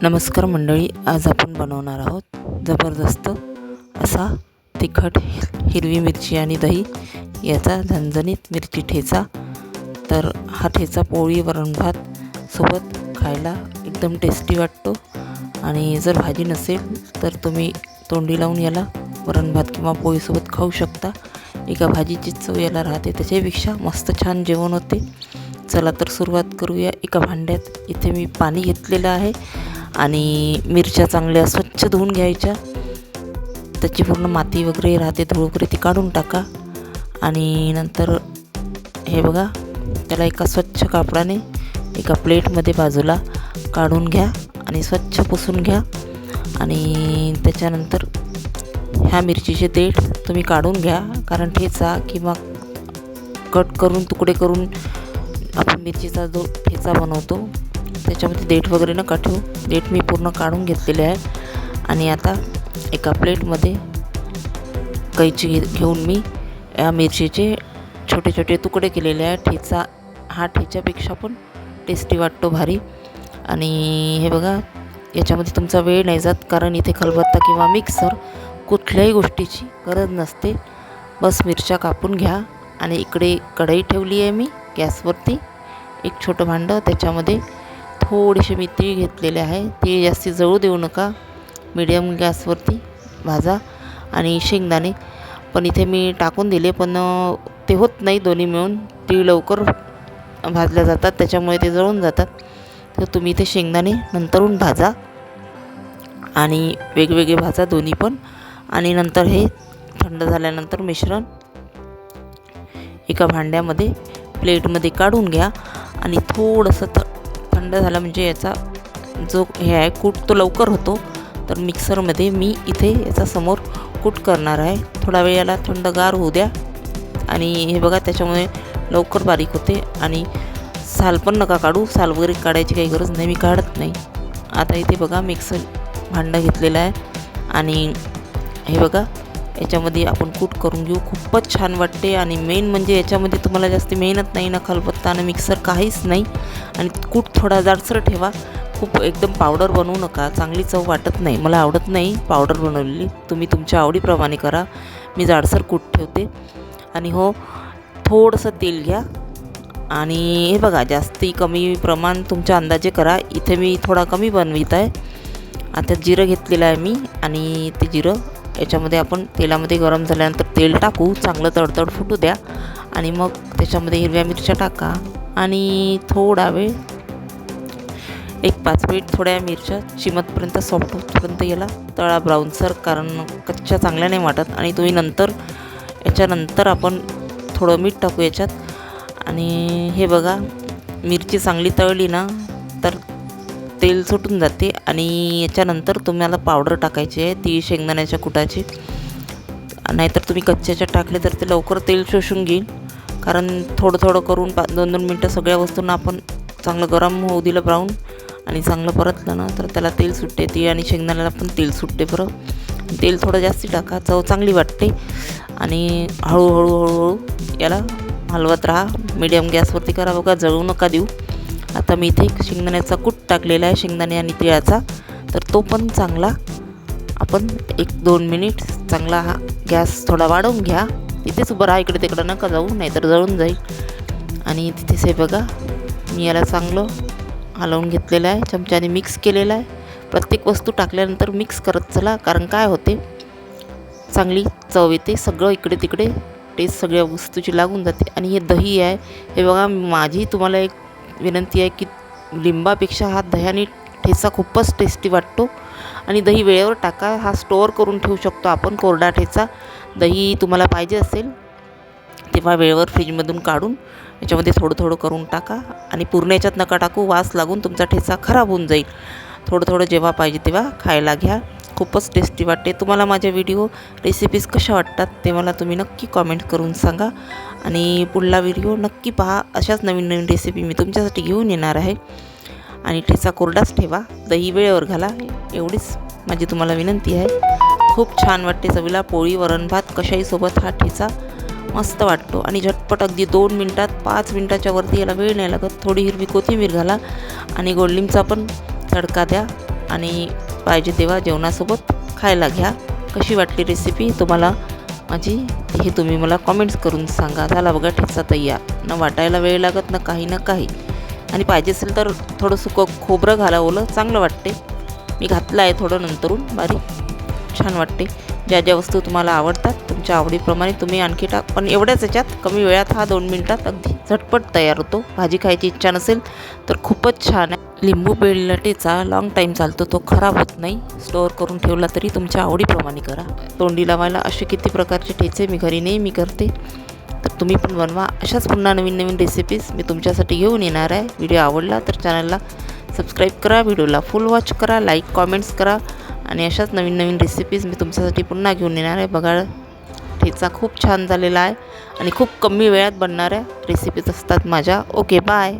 नमस्कार मंडळी, आज आपण बनवणार आहोत जबरदस्त असा तिखट हिरवी मिरची आणि दही याचा झणझणीत मिरची ठेचा। तर हा ठेचा पोळी वरण भात सोबत खायला एकदम टेस्टी वाटतो। आणि जर भाजी नसेल तर तुम्ही तोंडी लावून याला वरण भात किंवा पोळीसोबत खाऊ शकता। एका भाजीची चव याला राहते, त्याच्यापेक्षा मस्त छान जेवण होते। चला तर सुरुवात करूया। एका भांड्यात इथे मी पाणी घेतलेलं आहे आणि मिरच्या चांगल्या स्वच्छ धुवून घ्यायच्या। त्याची पूर्ण माती वगैरे राहते, धूळ वगैरे ती काढून टाका। आणि नंतर हे बघा, त्याला एका स्वच्छ कापडाने एका प्लेटमध्ये बाजूला काढून घ्या आणि स्वच्छ पुसून घ्या। आणि त्याच्यानंतर ह्या मिरचीचे देठ तुम्ही काढून घ्या, कारण ठेचा किंवा कट करून तुकडे करून आपण मिरचीचा जो ठेचा बनवतो त्याच्यामध्ये देठ वगैरे नका ठेवू। देठ मी पूर्ण काढून घेतलेले आहे। आणि आता एका प्लेटमध्ये कैची घेऊन मी या मिरचीचे छोटे छोटे तुकडे केलेले आहे। ठेचा हा ठेच्यापेक्षा पण टेस्टी वाटतो, भारी। आणि हे बघा, याच्यामध्ये तुमचा वेळ नाही जात, कारण इथे खलबत्ता किंवा मिक्सर कुठल्याही गोष्टीची गरज नसते। बस मिरच्या कापून घ्या। आणि इकडे कढई ठेवली आहे मी गॅसवरती, एक छोटं भांडं, त्याच्यामध्ये थोडीशी मी तीळ घेतलेले आहे। तीळ जास्ती जळू देऊ नका, मीडियम गॅसवरती भाजा। आणि शेंगदाणे पण इथे मी टाकून दिले, पण ते होत नाही दोन्ही मिळून। तीळ लवकर भाजल्या जातात, त्याच्यामुळे ते जळून जातात। तर तुम्ही इथे शेंगदाणे नंतरून भाजा आणि वेगवेगळे भाजा दोन्ही पण। आणि नंतर हे थंड झाल्यानंतर मिश्रण एका भांड्यामध्ये प्लेटमध्ये काढून घ्या। आणि थोडंसं थंड झालं म्हणजे याचा जो हे आहे कूट तो लवकर होतो। तर मिक्सरमध्ये मी इथे याचा समोर कूट करणार आहे। थोडा वेळ याला थंडगार होऊ द्या। आणि हे बघा, त्याच्यामुळे लवकर बारीक होते। आणि साल पण नका काढू, साल वगैरे काढायची काही गरज नाही, मी काढत नाही। आता इथे बघा मिक्सर भांडं घेतलेलं आहे आणि हे बघा, याच्यामध्ये आपण कूट करून घेऊ, खूपच छान वाटते। आणि मेन म्हणजे याच्यामध्ये तुम्हाला जास्त मेहनत नाही ना, खलबत्ता आणि मिक्सर काहीच नाही। आणि कूट थोडा जाडसर ठेवा, खूप एकदम पावडर बनवू नका, चांगली चव वाटत नाही, मला आवडत नाही पावडर बनवलेली। तुम्ही तुमच्या आवडीप्रमाणे करा, मी जाडसर कूट ठेवते। आणि हो, थोडंसं तेल घ्या आणि हे बघा, जास्ती कमी प्रमाण तुमच्या अंदाजे करा। इथे मी थोडा कमी बनवित आहे। आता जिरं घेतलेलं आहे मी आणि ते जिरं याच्यामध्ये आपण तेलामध्ये गरम झाल्यानंतर तेल टाकू, चांगलं तडतड फुटू द्या। आणि मग त्याच्यामध्ये हिरव्या मिरच्या टाका आणि थोडा वेळ, एक 5 मिनिट थोड्या मिरच्या चिमटपर्यंत सॉफ्ट होतपर्यंत याला तळा ब्राऊनसर, कारण कच्च्या चांगल्या नाही वाटत। आणि तुम्ही नंतर याच्यानंतर आपण थोडं मीठ टाकू याच्यात। आणि हे बघा, मिरची चांगली तळली ना तर तेल सुटून जाते। आणि याच्यानंतर तुम्हाला पावडर टाकायची आहे तीळ शेंगदाण्याच्या कुटाची, नाहीतर तुम्ही कच्च्याच्या टाकले तर ते लवकर तेल शोषून घेईल। कारण थोडं थोडं करून 2-2 मिनटं सगळ्या वस्तूंना आपण चांगलं गरम होऊ दिलं ब्राऊन, आणि चांगलं परतलं ना तर त्याला तेल सुटते। तीळ आणि शेंगदाण्याला पण तेल सुटते बरं। तेल थोडं जास्ती टाका, चव चांगली वाटते। आणि हळूहळू हळूहळू याला हलवत राहा, मीडियम गॅसवरती करा बघा, जळू नका देऊ। आता मी इथे शेंगदाण्याचा कूट टाकलेला आहे, शेंगदाणे आणि तिळाचा, तर तो पण चांगला आपण 1-2 मिनिट चांगला हा गॅस थोडा वाढवून घ्या। तिथेच उभं राहा, इकडे तिकडं नका जाऊ, नाहीतर जळून जाईल। आणि तिथेच हे बघा, मी याला चांगलं हलवून घेतलेलं आहे, चमच्याने मिक्स केलेलं आहे। प्रत्येक वस्तू टाकल्यानंतर मिक्स करत चला, कारण काय होते, चांगली चव येते, सगळं इकडे तिकडे टेस्ट सगळ्या वस्तूची लागून जाते। आणि हे दही आहे, हे बघा, माझी तुम्हाला एक विनंती आहे की लिंबापेक्षा हा दह्याने ठेचा खूपच टेस्टी वाटतो। आणि दही वेळेवर टाका, हा स्टोअर करून ठेवू शकतो आपण कोरडा ठेचा। दही तुम्हाला पाहिजे असेल तेव्हा वेळेवर फ्रीजमधून काढून याच्यामध्ये थोडं थोडं करून टाका। आणि पूर्ण याच्यात नका टाकू, वास लागून तुमचा ठेचा खराब होऊन जाईल। थोडं थोडं जेव्हा पाहिजे तेव्हा खायला घ्या, खूपच टेस्टी वाटते। तुम्हाला माझ्या व्हिडिओ रेसिपीज कशा वाटतात ते मला तुम्ही नक्की कॉमेंट करून सांगा। आणि पुढला व्हिडिओ नक्की पहा, अशाच नवीन नवीन रेसिपी मी तुमच्यासाठी घेऊन येणार आहे। आणि ठेचा कोरडाच ठेवा, दही वेळेवर घाला, एवढीच माझी तुम्हाला विनंती आहे। खूप छान वाटते चवीला, पोळी वरण भात कशाही सोबत हा ठेचा मस्त वाटतो। आणि झटपट अगदी 2 मिनटात, 5 मिनटाच्या वरती याला वेळ नाही लागत। थोडी हिरवी कोथिंबीर घाला आणि गोडलिंबचा पण तडका द्या, आणि पाहिजे तेव्हा जेवणासोबत खायला घ्या. कशी वाटली रेसिपी तुम्हाला माझी हे तुम्ही मला कमेंट्स करून सांगा. झाला बघा ठेचा तयार. न वाटायला वेळ लागत, न काही. आणि पाहिजे असेल तर थोडं सुकं खोबरं घाला, ओलं चांगलं वाटते. मी घातलं आहे थोडं नंतरून बारीक, छान वाटते. ज्या ज्या वस्तू तुम्हाला आवडतात तुमच्या आवडीप्रमाणे तुम्ही आणखी टाक, पण एवढ्याच याच्यात कमी वेळात हा 2 मिनिटात अगदी झटपट तयार होतो. भाजी खायची इच्छा नसेल तर खूपच छान आहे. लिंबू पिळलेला ठेचा लॉंग टाईम चालतो, तो खराब होत नाही. स्टोअर करून ठेवला तरी तुमच्या आवडीप्रमाणे करा. तोंडी लावायला असे किती प्रकारचे ठेचे मी घरी नेहमी करते, तर तुम्ही पण बनवा. अशाच पुन्हा नवीन रेसिपीज मी तुमच्यासाठी घेऊन येणार आहे. व्हिडिओ आवडला तर चॅनलला सबस्क्राईब करा, व्हिडिओला फुल वॉच करा, लाईक कॉमेंट्स करा. आणि अशाच नवीन रेसिपीज मी तुमच्यासाठी पुन्हा घेऊन येणार आहे. बघा ठेचा खूप छान झालेला आहे आणि खूप कमी वेळात बनणाऱ्या रेसिपीज असतात माझ्या. Okay bye.